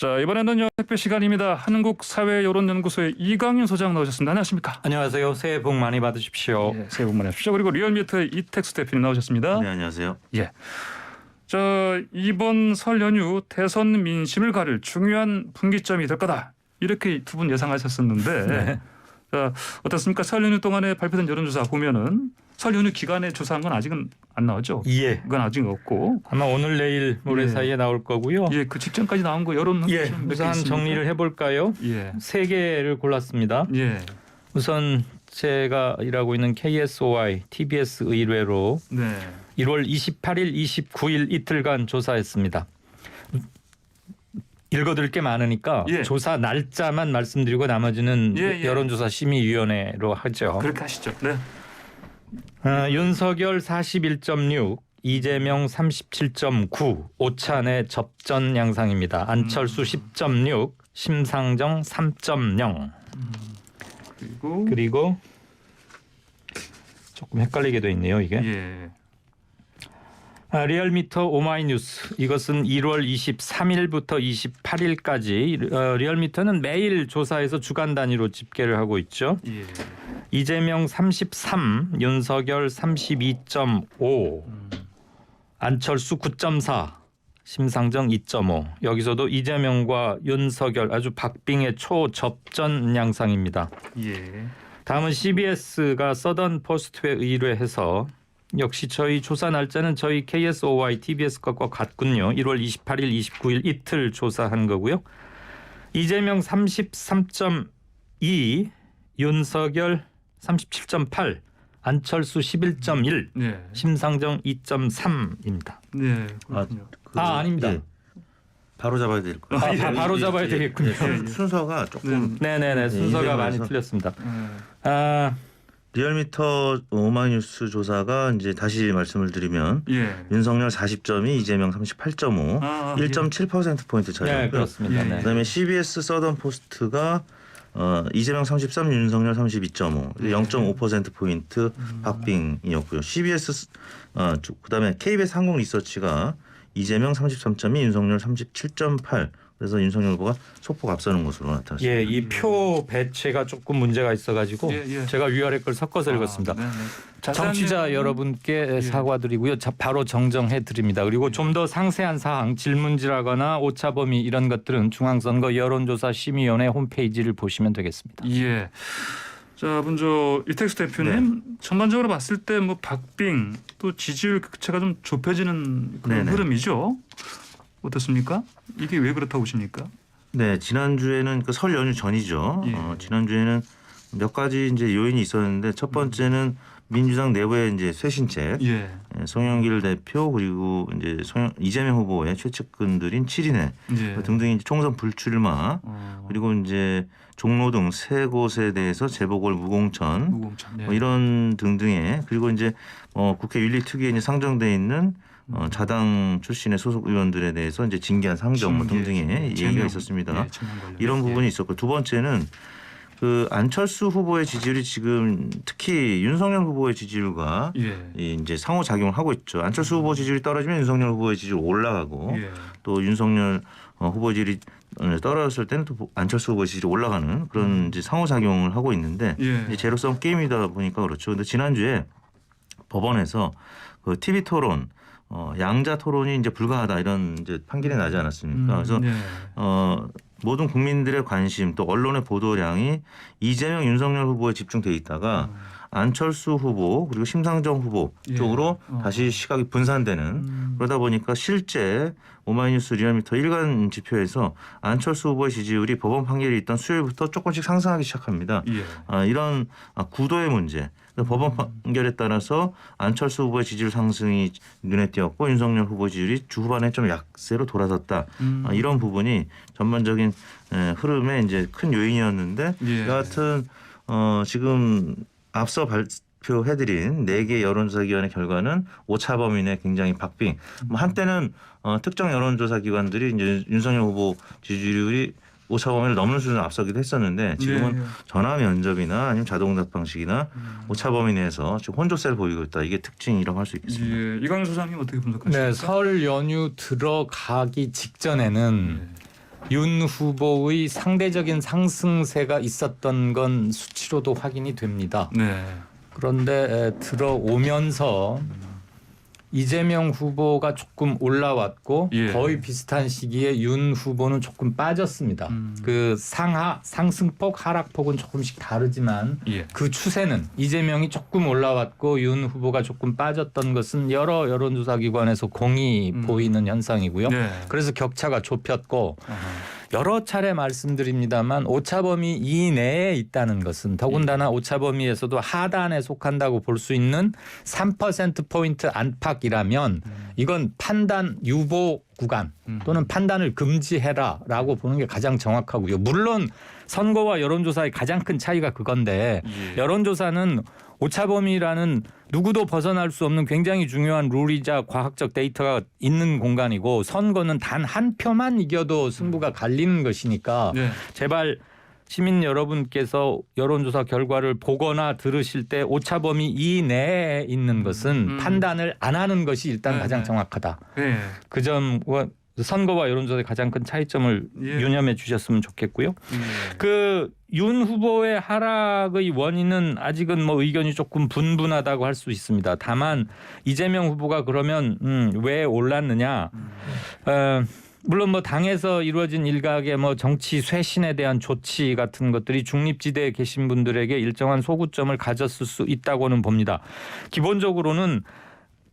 자, 이번에는요 택배 시간입니다. 한국사회여론연구소의 이강윤 소장 나오셨습니다. 안녕하십니까? 안녕하세요. 새해 복 많이 받으십시오. 예, 새해 복 많이 하십시오. 그리고 리얼미터의 이택수 대표님 나오셨습니다. 네, 안녕하세요. 예. 자, 이번 설 연휴 대선 민심을 가릴 중요한 분기점이 될 거다. 이렇게 두 분 예상하셨었는데 네. 자, 어떻습니까? 설 연휴 동안에 발표된 여론조사 보면은 설 연휴 기간에 조사한 건 아직은 안 나오죠. 예. 그건 아직 없고. 아마 오늘 내일 모레 예. 사이에 나올 거고요. 예, 그 직전까지 나온 거 여론 예. 우선 정리를 해볼까요? 예. 세 개를 골랐습니다. 예. 우선 제가 일하고 있는 KSOI TBS 의뢰로 네. 1월 28일, 29일 이틀간 조사했습니다. 읽어드릴 게 많으니까 예. 조사 날짜만 말씀드리고 나머지는 예. 여론조사 심의위원회로 하죠. 그렇게 하시죠. 네. 윤석열 41.6, 이재명 37.9, 오찬의 접전 양상입니다. 안철수 10.6, 심상정 3.0. 그리고 조금 헷갈리게 돼 있네요, 이게. 예. 리얼미터 오마이뉴스 이것은 1월 23일부터 28일까지 리얼미터는 매일 조사해서 주간 단위로 집계를 하고 있죠. 예. 이재명 33, 윤석열 32.5, 안철수 9.4, 심상정 2.5. 여기서도 이재명과 윤석열 아주 박빙의 초접전 양상입니다. 예. 다음은 CBS가 서던 포스트에 의뢰해서 역시 저희 조사 날짜는 저희 KSOI TBS 것과 같군요. 1월 28일, 29일 이틀 조사한 거고요. 이재명 33.2, 윤석열 37.8, 안철수 11.1, 네. 심상정 2.3입니다. 네. 그렇군요. 아닙니다. 예. 바로 잡아야 될 거예요. 바로 잡아야 되겠군요. 순서가 조금 네네네, 순서가 많이 이재명에서 틀렸습니다. 네. 리얼미터 오마이뉴스 조사가 이제 다시 말씀을 드리면 예. 윤석열 40점이 이재명 38.5, 1.7% 포인트 네, 차이고요. 그렇습니다. 예. 네. 그다음에 CBS 서던 포스트가 이재명 33, 윤석열 32.5, 0.5% 포인트 박빙이었고요. CBS 그다음에 KBS 항공 리서치가 이재명 33.2, 윤석열 37.8. 그래서 윤석열 후보가 소폭 앞서는 것으로 나타났습니다. 예, 이 표 배치가 조금 문제가 있어가지고 예. 제가 위아래 걸 섞어서 읽었습니다. 네네. 정치자 여러분께 사과드리고요. 바로 정정해 드립니다. 그리고 좀 더 상세한 사항, 질문지라거나 오차범위 이런 것들은 중앙선거 여론조사 심의위원회 홈페이지를 보시면 되겠습니다. 예. 자, 먼저 이택수 대표님 전반적으로 봤을 때 뭐 박빙 또 지지율 격차가 좀 좁혀지는 그런 네네. 흐름이죠. 어떻습니까? 이게 왜 그렇다고 보십니까? 네, 지난주에는 그 설 연휴 전이죠. 예. 지난주에는 몇 가지 이제 요인이 있었는데 첫 번째는 민주당 내부의 이제 쇄신책, 예. 송영길 대표 그리고 이제 이재명 후보의 최측근들인 7인회 예. 등등이 총선 불출마 그리고 이제 종로 등 세 곳에 대해서 재보궐 무공천 무공천. 예. 뭐 이런 등등의 그리고 이제 국회 윤리특위에 이제 상정돼 있는 자당 출신의 소속 의원들에 대해서 이제 징계한 상정 뭐 등등의 얘기가 있었습니다. 이런 부분이 있었고 두 번째는 그 안철수 후보의 지지율이 지금 특히 윤석열 후보의 지지율과 이제 상호 작용을 하고 있죠. 안철수 후보 지지율이 떨어지면 윤석열 후보의 지지율이 올라가고 또 윤석열 후보 지지율이 떨어졌을 때는 또 안철수 후보의 지지율이 올라가는 그런 이제 상호 작용을 하고 있는데 이제 제로섬 게임이다 보니까 그렇죠. 근데 지난주에 법원에서 그 TV 토론 양자 토론이 이제 불가하다 이런 이제 판결이 나지 않았습니까? 그래서 모든 국민들의 관심 또 언론의 보도량이 이재명 윤석열 후보에 집중돼 있다가 안철수 후보 그리고 심상정 후보 쪽으로 다시 시각이 분산되는 그러다 보니까 실제 오마이뉴스 리얼미터 일간 지표에서 안철수 후보의 지지율이 법원 판결이 있던 수요일부터 조금씩 상승하기 시작합니다. 이런 구도의 문제. 법원 판결에 따라서 안철수 후보의 지지율 상승이 눈에 띄었고 윤석열 후보 지지율이 주후반에 좀 약세로 돌아섰다. 이런 부분이 전반적인 흐름의 이제 큰 요인이었는데 여하튼 지금 앞서 발표해드린 4개 여론조사기관의 결과는 오차범위 내 굉장히 박빙. 한때는 특정 여론조사기관들이 이제 윤석열 후보 지지율이 오차범위를 넘는 수준을 앞서기도 했었는데 지금은 전화 면접이나 아니면 자동응답 방식이나 오차범위 내에서 지금 혼조세를 보이고 있다. 이게 특징이라고 할 수 있겠습니다. 이강윤 소장님 어떻게 분석하십니까? 네, 설 연휴 들어가기 직전에는 윤 후보의 상대적인 상승세가 있었던 건 수치로도 확인이 됩니다. 네. 그런데 들어오면서 이재명 후보가 조금 올라왔고 예. 거의 비슷한 시기에 윤 후보는 조금 빠졌습니다. 그 상승폭 하락폭은 조금씩 다르지만 예. 그 추세는 이재명이 조금 올라왔고 윤 후보가 조금 빠졌던 것은 여러 여론조사 기관에서 공히 보이는 현상이고요. 네. 그래서 격차가 좁혔고 아하. 여러 차례 말씀드립니다만 오차범위 이내에 있다는 것은 더군다나 오차범위에서도 하단에 속한다고 볼 수 있는 3%포인트 안팎이라면 이건 판단 유보 구간 또는 판단을 금지해라라고 보는 게 가장 정확하고요. 물론 선거와 여론조사의 가장 큰 차이가 그건데 예. 여론조사는 오차범위라는 누구도 벗어날 수 없는 굉장히 중요한 룰이자 과학적 데이터가 있는 공간이고 선거는 단 한 표만 이겨도 승부가 갈리는 것이니까 네. 제발 시민 여러분께서 여론조사 결과를 보거나 들으실 때 오차범위 이내에 있는 것은 판단을 안 하는 것이 일단 네, 가장 네. 정확하다. 네. 그 점과 선거와 여론조사의 가장 큰 차이점을 예. 유념해 주셨으면 좋겠고요. 예. 그 윤 후보의 하락의 원인은 아직은 뭐 의견이 조금 분분하다고 할 수 있습니다. 다만 이재명 후보가 그러면 왜 올랐느냐? 물론 뭐 당에서 이루어진 일각의 뭐 정치 쇄신에 대한 조치 같은 것들이 중립지대에 계신 분들에게 일정한 소구점을 가졌을 수 있다고는 봅니다. 기본적으로는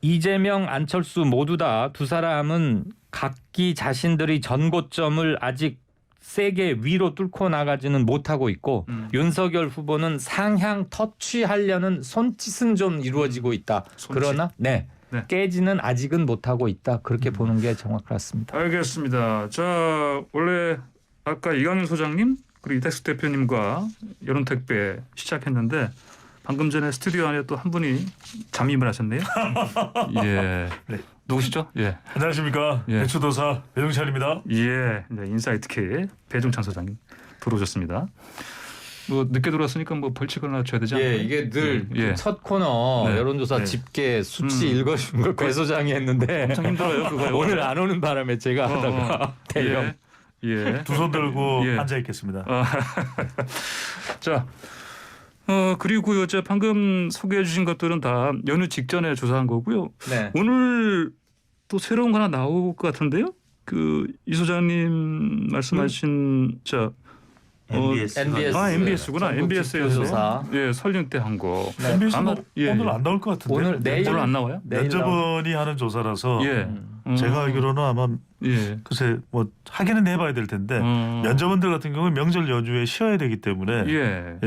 이재명, 안철수 모두 다 두 사람은 각기 자신들의 전고점을 아직 세게 위로 뚫고 나가지는 못하고 있고 윤석열 후보는 상향 터치하려는 손짓은 좀 이루어지고 있다. 손짓. 그러나 네. 네. 깨지는 아직은 못하고 있다. 그렇게 보는 게 정확할 것 같습니다. 알겠습니다. 자, 원래 아까 이강윤 소장님 그리고 이택수 대표님과 여론택배 시작했는데 방금 전에 스튜디오 안에 또 한 분이 잠입을 하셨네요. 예. 네. 누구시죠? 예. 안녕하십니까. 예. 배추도사 배동찬입니다. 예. 네, 인사이트K 배종찬 소장님 들어오셨습니다. 뭐 늦게 들어왔으니까 뭐 벌칙을 하나 줘야 되지 않나요? 예, 이게 늘 예. 첫 코너 네. 여론조사 네. 집계 수치 읽어주는 걸 배 소장이 했는데 엄청 힘들어요, 그거요. 오늘 안 오는 바람에 제가 하다가 대령. 예. 예. 두 손 들고 예. 앉아 있겠습니다. 자, 그리고 어제 방금 소개해 주신 것들은 다 연휴 직전에 조사한 거고요. 네. 오늘 또 새로운 거 하나 나올 것 같은데요. 그 이 소장님 말씀하신 MBS. NBS. MBS구나. 전국 MBS에서 집계조사. 예, 설령 때 한 거. 네. MBS는 아마- 예, 오늘 예. 안 나올 것 같은데. 오늘 내일 오늘 안 나와요? 내일 나오- 면접원이 하는 조사라서 예. 제가 알기로는 아마 예. 글쎄 뭐 확인은 해봐야 될 텐데 면접원들 같은 경우는 명절 연휴에 쉬어야 되기 때문에 예.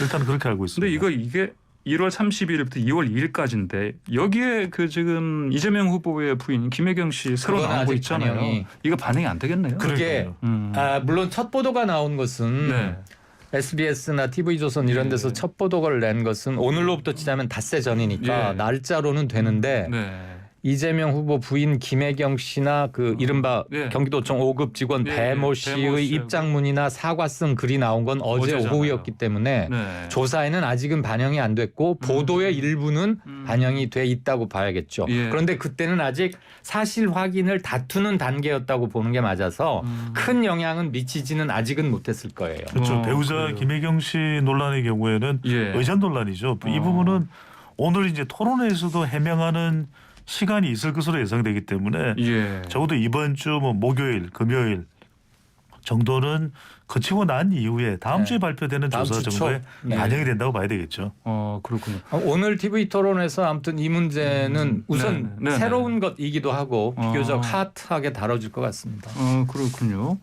일단 그렇게 알고 있습니다. 근데 이게 1월 30일부터 2월 2일까지인데 여기에 그 지금 이재명 후보의 부인 김혜경 씨 새로 그건 나오고 아직 있잖아요. 반영이- 이거 반응이 안 되겠네요. 그게 물론 첫 보도가 나온 것은 네. SBS나 TV조선 이런 데서 첫 보도를 낸 것은 오늘로부터 치자면 닷새 전이니까 예. 날짜로는 되는데 네. 이재명 후보 부인 김혜경 씨나 그 이른바 예. 경기도청 5급 직원 예, 배모 배모 씨의 씨하고. 입장문이나 사과 쓴 글이 나온 건 어제 어제잖아요. 오후였기 때문에 네. 조사에는 아직은 반영이 안 됐고 보도의 일부는 반영이 돼 있다고 봐야겠죠. 예. 그런데 그때는 아직 사실 확인을 다투는 단계였다고 보는 게 맞아서 큰 영향은 미치지는 아직은 못했을 거예요. 그렇죠. 배우자 그래요. 김혜경 씨 논란의 경우에는 예. 의전 논란이죠. 이 부분은 오늘 이제 토론회에서도 해명하는 시간이 있을 것으로 예상되기 때문에 예. 적어도 이번 주 뭐 목요일, 금요일 정도는 거치고 난 이후에 다음 네. 주에 발표되는 다음 조사 주 정도에 초. 네. 반영이 된다고 봐야 되겠죠. 그렇군요. 오늘 TV 토론에서 아무튼 이 문제는 우선 네, 네, 새로운 것이기도 하고 비교적 어. 핫하게 다뤄질 것 같습니다. 그렇군요.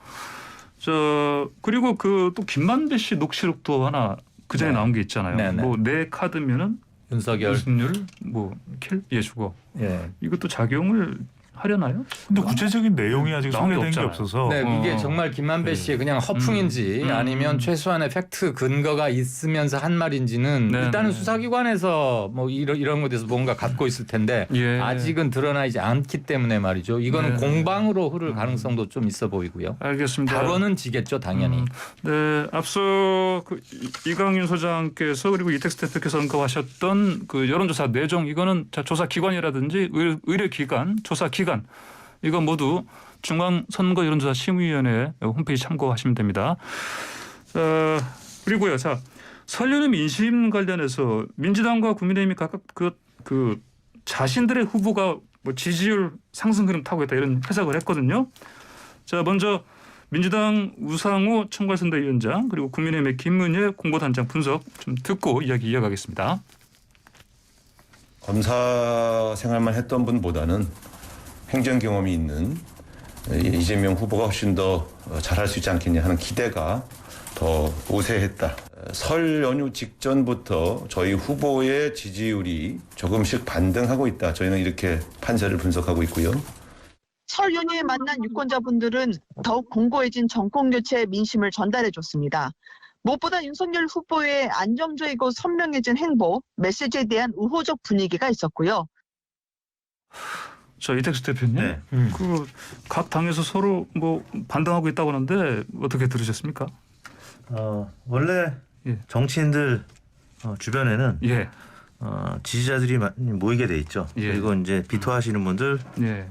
그리고 그 또 김만배 씨 녹취록도 하나 그 전에 네. 나온 게 있잖아요. 네, 네. 뭐 내 카드면은 윤석열. 윤석열 뭐킬 주고 예. 이것도 작용을 하려나요? 근데 구체적인 내용이 아직 나온 게 소개된 게 없잖아요. 없어서 네, 이게 정말 김만배 네. 씨의 그냥 허풍인지 아니면 최소한의 팩트 근거가 있으면서 한 말인지는 네, 일단은 네. 수사기관에서 뭐 이런 것에 대해서 뭔가 갖고 있을 텐데 예. 아직은 드러나지 않기 때문에 말이죠. 이거는 네. 공방으로 흐를 가능성도 좀 있어 보이고요. 알겠습니다. 발언은 지겠죠, 당연히. 네, 앞서 그 이강윤 소장께서 그리고 이택수 대표께서 언급하셨던 그 여론조사 내용 이거는 조사 기관이라든지 의뢰 기관, 조사 기관 이거 모두 중앙선거여론조사심의위원회 홈페이지 참고하시면 됩니다. 그리고요, 자 설 연휴 민심 관련해서 민주당과 국민의힘이 각각 그 자신들의 후보가 뭐 지지율 상승 흐름 타고 있다 이런 해석을 했거든요. 자 먼저 민주당 우상호 총괄선대위원장 그리고 국민의힘의 김문혜 공보단장 분석 좀 듣고 이야기 이어가겠습니다. 검사 생활만 했던 분보다는 행정 경험이 있는 이재명 후보가 훨씬 더 잘할 수 있지 않겠냐 하는 기대가 더 우세했다. 설 연휴 직전부터 저희 후보의 지지율이 조금씩 반등하고 있다. 저희는 이렇게 판세를 분석하고 있고요. 설 연휴에 만난 유권자분들은 더욱 공고해진 정권교체 민심을 전달해줬습니다. 무엇보다 윤석열 후보의 안정적이고 선명해진 행보, 메시지에 대한 우호적 분위기가 있었고요. 자 이택수 대표님, 네. 그 각 당에서 서로 뭐 반등하고 있다고 하는데 어떻게 들으셨습니까? 원래 예. 정치인들 주변에는 예, 지지자들이 많이 모이게 돼 있죠. 예. 그리고 이제 비토하시는 분들, 예,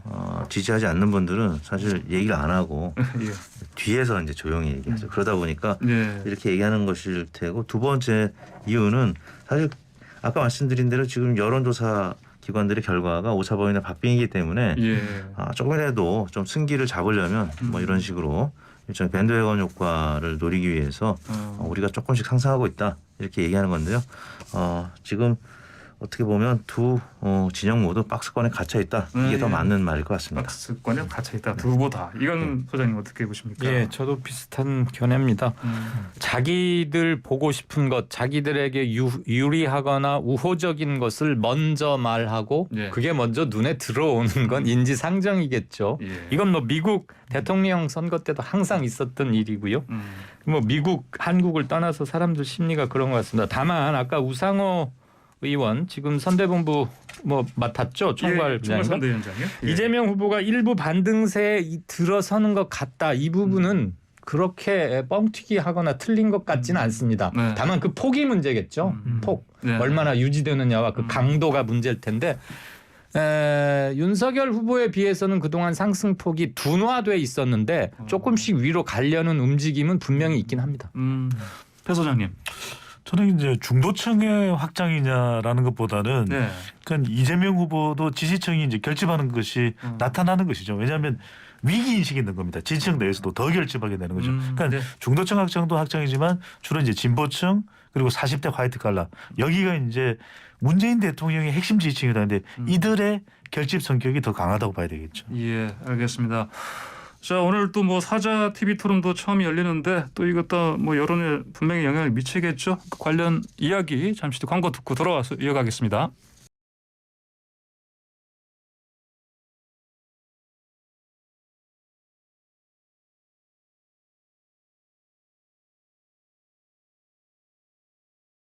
지지하지 않는 분들은 사실 얘기를 안 하고 예, 뒤에서 이제 조용히 얘기하죠. 그러다 보니까 예, 이렇게 얘기하는 것일 테고, 두 번째 이유는 사실 아까 말씀드린 대로 지금 여론조사 기관들의 결과가 오차범위나 박빙이기 때문에 예. 조금이라도 좀 승기를 잡으려면 뭐 이런 식으로 일종의 밴드웨건 효과를 노리기 위해서 우리가 조금씩 상승하고 있다 이렇게 얘기하는 건데요. 지금 어떻게 보면 두 진영 모두 박스권에 갇혀 있다. 이게 더 맞는 말일 것 같습니다. 박스권에 갇혀 있다. 두 후보 다. 이건 소장님 어떻게 보십니까? 예, 저도 비슷한 견해입니다. 자기들 보고 싶은 것, 자기들에게 유리하거나 우호적인 것을 먼저 말하고 예. 그게 먼저 눈에 들어오는 건 인지상정이겠죠. 예. 이건 뭐 미국 대통령 선거 때도 항상 있었던 일이고요. 뭐 미국, 한국을 떠나서 사람들 심리가 그런 것 같습니다. 다만 아까 우상호 의원 지금 선대본부 뭐 맡았죠, 총괄 부장인가? 총괄선대위원장이요. 예. 이재명 후보가 일부 반등세에 들어서는 것 같다. 이 부분은 그렇게 뻥튀기 하거나 틀린 것 같지는 않습니다. 네. 다만 그 폭이 문제겠죠. 폭. 네. 얼마나 유지되느냐와 그 강도가 문제일 텐데 윤석열 후보에 비해서는 그동안 상승폭이 둔화돼 있었는데 조금씩 위로 가려는 움직임은 분명히 있긴 합니다. 배 소장님. 저는 이제 중도층의 확장이냐라는 것보다는 네. 그러니까 이재명 후보도 지지층이 이제 결집하는 것이 나타나는 것이죠. 왜냐하면 위기 인식이 있는 겁니다. 지지층 내에서도 더 결집하게 되는 거죠. 그러니까 네. 중도층 확장도 확장이지만 주로 이제 진보층 그리고 40대 화이트 칼라 여기가 이제 문재인 대통령의 핵심 지지층이다. 근데 이들의 결집 성격이 더 강하다고 봐야 되겠죠. 예, 알겠습니다. 자, 오늘 또 뭐 사자 TV 토론도 처음 열리는데 또 이것도 뭐 여론에 분명히 영향을 미치겠죠. 그 관련 이야기 잠시 뒤 광고 듣고 돌아와서 이어가겠습니다.